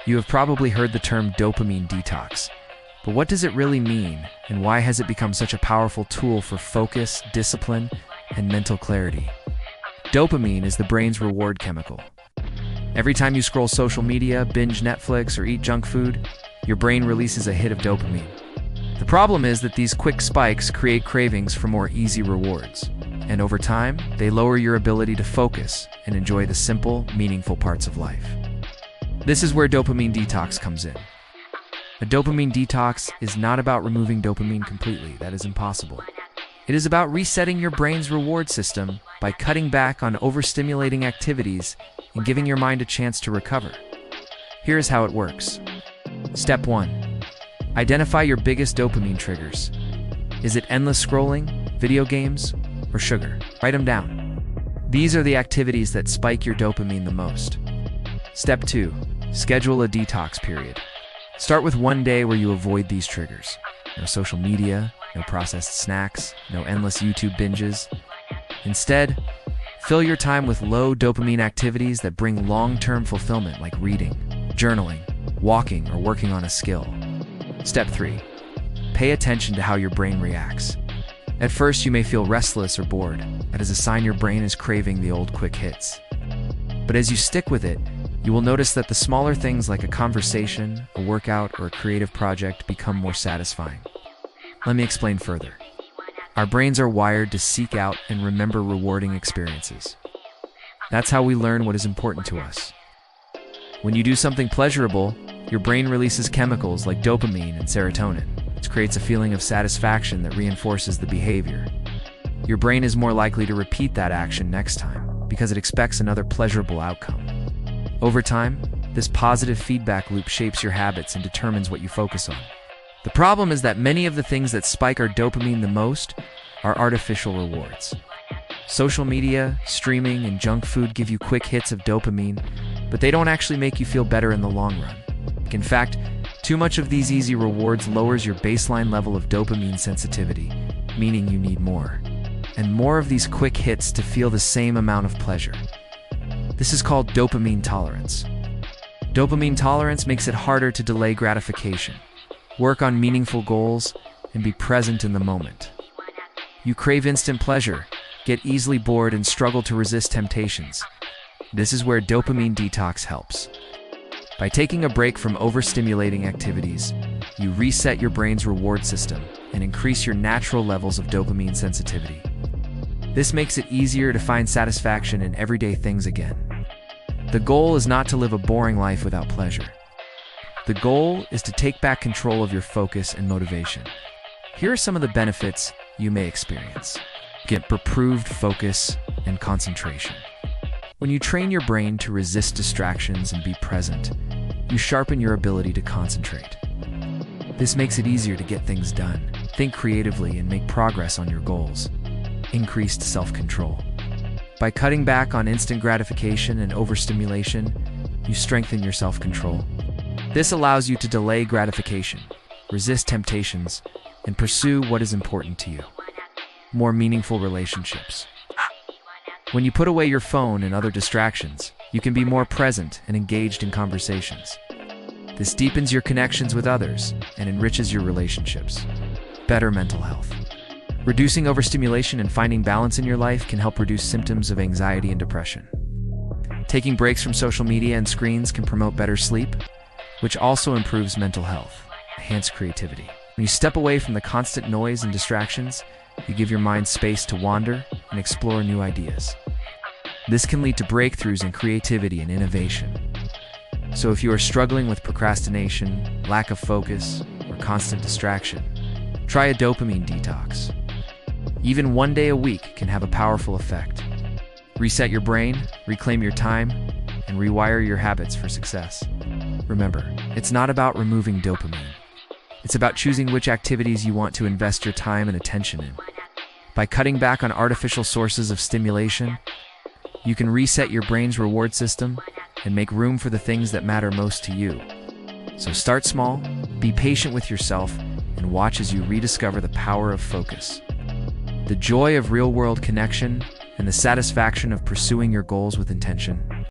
You have probably heard the term dopamine detox, but what does it really mean, and why has it become such a powerful tool for focus, discipline, and mental clarity? Dopamine is the brain's reward chemical. Every time you scroll social media, binge Netflix, or eat junk food, your brain releases a hit of dopamine. The problem is that these quick spikes create cravings for more easy rewards, and over time, they lower your ability to focus and enjoy the simple, meaningful parts of life. This is where dopamine detox comes in. A dopamine detox is not about removing dopamine completely. That is impossible. It is about resetting your brain's reward system by cutting back on overstimulating activities and giving your mind a chance to recover. Here's how it works. Step 1. Identify your biggest dopamine triggers. Is it endless scrolling, video games, or sugar? Write them down. These are the activities that spike your dopamine the most. Step 2. Schedule a detox period. Start with one day where you avoid these triggers. No social media, no processed snacks, no endless YouTube binges. Instead, fill your time with low dopamine activities that bring long-term fulfillment, like reading, journaling, walking, or working on a skill. Step 3. Pay attention to how your brain reacts. At first, you may feel restless or bored. That is a sign your brain is craving the old quick hits. But as you stick with it, you will notice that the smaller things like a conversation, a workout, or a creative project become more satisfying. Let me explain further. Our brains are wired to seek out and remember rewarding experiences. That's how we learn what is important to us. When you do something pleasurable, your brain releases chemicals like dopamine and serotonin, which creates a feeling of satisfaction that reinforces the behavior. Your brain is more likely to repeat that action next time because it expects another pleasurable outcome. Over time, this positive feedback loop shapes your habits and determines what you focus on. The problem is that many of the things that spike our dopamine the most are artificial rewards. Social media, streaming, and junk food give you quick hits of dopamine, but they don't actually make you feel better in the long run. In fact, too much of these easy rewards lowers your baseline level of dopamine sensitivity, meaning you need more, and more of these quick hits to feel the same amount of pleasure. This is called dopamine tolerance. Dopamine tolerance makes it harder to delay gratification, work on meaningful goals, and be present in the moment. You crave instant pleasure, get easily bored, and struggle to resist temptations. This is where dopamine detox helps. By taking a break from overstimulating activities, you reset your brain's reward system and increase your natural levels of dopamine sensitivity. This makes it easier to find satisfaction in everyday things again. The goal is not to live a boring life without pleasure. The goal is to take back control of your focus and motivation. Here are some of the benefits you may experience. Get improved focus and concentration. When you train your brain to resist distractions and be present, you sharpen your ability to concentrate. This makes it easier to get things done, think creatively, and make progress on your goals. Increased self-control. By cutting back on instant gratification and overstimulation, you strengthen your self-control. This allows you to delay gratification, resist temptations, and pursue what is important to you. More meaningful relationships. When you put away your phone and other distractions, you can be more present and engaged in conversations. This deepens your connections with others and enriches your relationships. Better mental health. Reducing overstimulation and finding balance in your life can help reduce symptoms of anxiety and depression. Taking breaks from social media and screens can promote better sleep, which also improves mental health, enhance creativity. When you step away from the constant noise and distractions, you give your mind space to wander and explore new ideas. This can lead to breakthroughs in creativity and innovation. So if you are struggling with procrastination, lack of focus, or constant distraction, try a dopamine detox. Even one day a week can have a powerful effect. Reset your brain, reclaim your time, and rewire your habits for success. Remember, it's not about removing dopamine. It's about choosing which activities you want to invest your time and attention in. By cutting back on artificial sources of stimulation, you can reset your brain's reward system and make room for the things that matter most to you. So start small, be patient with yourself, and watch as you rediscover the power of focus. The joy of real-world connection and the satisfaction of pursuing your goals with intention.